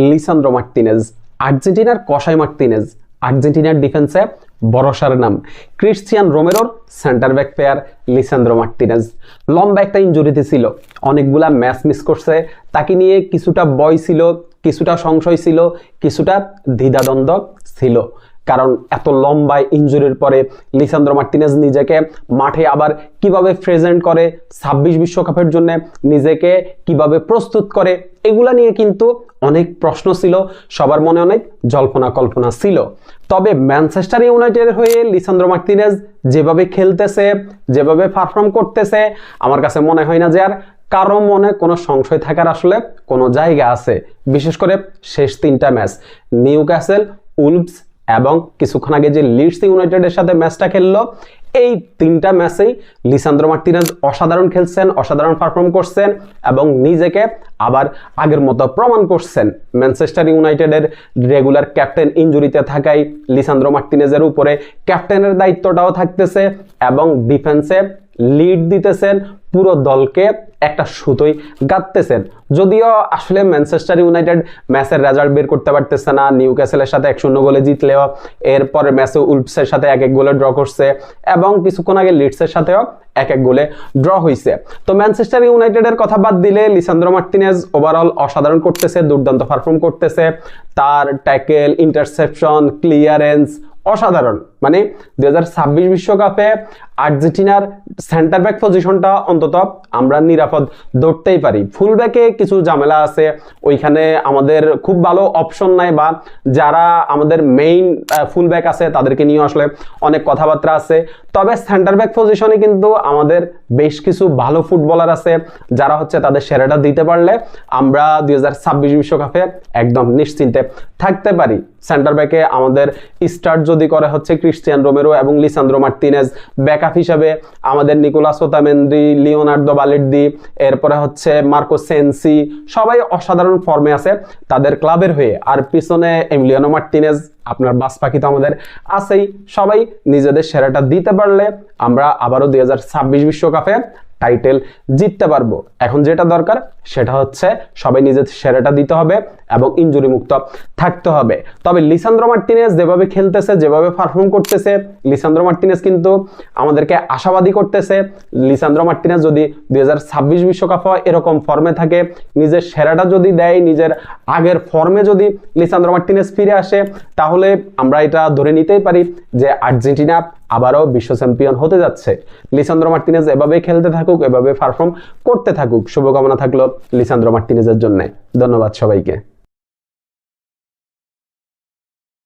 Lisandro Martinez, আর্জেন্টিনার কসাই Martinez, আর্জেন্টিনার ডিফেন্সে ভরসার নাম। ক্রিশ্চিয়ান রোমেরোর centre back pair Lisandro Martinez লম্বা একটা ইনজুরিতে ছিল, অনেকগুলা ম্যাচ মিস করছে। তাকে নিয়ে কিছুটা ভয় ছিল, কিছুটা সংশয় ছিল, কিছুটা দ্বিধাদ্বন্দ্ব ছিল। কারণ এত লম্বা ইনজুরির পরে লিসান্দ্রো মার্টিনেজ নিজেকে মাঠে আবার কিভাবে প্রেজেন্ট করে, 26 বিশ্বকাপের জন্য নিজেকে কিভাবে প্রস্তুত করে, এগুলা নিয়ে কিন্তু অনেক প্রশ্ন ছিল, সবার মনে অনেক জল্পনা কল্পনা ছিল। তবে ম্যানচেস্টার ইউনাইটেডের হয়ে লিসান্দ্রো মার্টিনেজ যেভাবে খেলতেছে, যেভাবে পারফর্ম করতেছে, আমার কাছে মনে হয় না যে আর কারো মনে কোনো সংশয় থাকার আসলে কোনো জায়গা আছে। বিশেষ করে শেষ 3টা ম্যাচ, নিউক্যাসল, উলভস এবং কিছুক্ষণ আগে যে লিডস ইউনাইটেডের সাথে ম্যাচটা খেললো, এই 3টা ম্যাচেই লিসান্দ্রো মার্টিনেজ অসাধারণ খেলছেন, অসাধারণ পারফর্ম করছেন এবং নিজেকে আবার আগের মতো প্রমাণ করছেন। ম্যানচেস্টার ইউনাইটেডের রেগুলার ক্যাপ্টেন ইনজুরিতে থাকায় লিসান্দ্রো মার্টিনেজের উপরে ক্যাপ্টেনের দায়িত্বটাও থাকতেছে এবং ডিফেন্সে লিড দিতেছেন, পুরো দলকে একটা সুতোই গাঁথতেছেন। যদিও আসলে ম্যানচেস্টার ইউনাইটেড ম্যাচের রেজাল্ট বের করতে পারতেছে না, নিউক্যাসলের সাথে 1-0 গোলে জিতলেও এরপরে ম্যাচে উলভসের সাথে 1-1 গোলে ড্র করছে এবং কিছুক্ষণ আগে লিডসের সাথেও 1-1 গোলে ড্র হয়েছে। তো ম্যানচেস্টার ইউনাইটেডের কথা বাদ দিলে লিসান্দ্রো মার্টিনেজ ওভারঅল অসাধারণ করতেছে, দুর্দান্ত পারফর্ম করতেছে। তার ট্যাকেল, ইন্টারসেপশন, ক্লিয়ারেন্স অসাধারণ। মানে 2026 বিশ্বকাপে আর্জেন্টিনার সেন্টার ব্যাক পজিশনটা অন্তত আমরা নিরাপদ ধরতেই পারি। ফুল ব্যাকে কিছু ঝামেলা আছে, ওইখানে আমাদের খুব ভালো অপশন নাই, বা যারা আমাদের মেইন ফুল ব্যাক আছে তাদেরকে নিয়ে আসলে অনেক কথাবার্তা আছে। তবে সেন্টার ব্যাক পজিশনে কিন্তু আমাদের বেশ কিছু ভালো ফুটবলার আছে, যারা হচ্ছে তাদের সেরাটা দিতে পারলে আমরা 2026 বিশ্বকাপে একদম নিশ্চিন্তে থাকতে পারি। সেন্টার ব্যাকে আমাদের স্টার্ট যদি করে হচ্ছে ক্রিশ্চিয়ান রোমেরো এবং লিসান্দ্রো মার্টিনেজ, ব্যাকআপ হিসাবে আমাদের নিকোলাস ওতামেন্দি, লিওনার্দো বালের্দি, এরপরে হচ্ছে মার্কো সেন্সি, সবাই অসাধারণ ফর্মে আছে তাদের ক্লাবের হয়ে। আর পিছনে এমিলিয়ানো মার্টিনেজ, আপনার বাস পাখি তো আমাদের আছেই। সবাই নিজেদের সেরাটা দিতে পারলে আমরা আবারও 2026 বিশ্বকাপে টাইটেল জিততে পারবো। এখন যেটা দরকার সেটা হচ্ছে সবাই নিজের সেরাটা দিতে হবে এবং ইনজুরি মুক্ত থাকতে হবে। তবে লিসান্দ্রো মার্টিনেজ যেভাবে খেলতেছে, যেভাবে পারফর্ম করতেছে, লিসান্দ্রো মার্টিনেজ কিন্তু আমাদেরকে আশাবাদী করতেছে। লিসান্দ্রো মার্টিনেজ যদি 2026 বিশ্বকাপে এরকম ফর্মে থাকে, নিজের সেরাটা যদি দেয়, নিজের আগের ফর্মে যদি লিসান্দ্রো মার্টিনেজ ফিরে আসে, তাহলে আমরা এটা ধরে নিতেই পারি যে আর্জেন্টিনা আবারও বিশ্ব চ্যাম্পিয়ন হতে যাচ্ছে। লিসান্দ্রো মার্টিনেজ এভাবে খেলতে থাকুক, এভাবে পারফর্ম করতে থাকুক। শুভকামনা থাকলো লিসান্দ্রো মার্টিনেজের জন্য। ধন্যবাদ সবাইকে।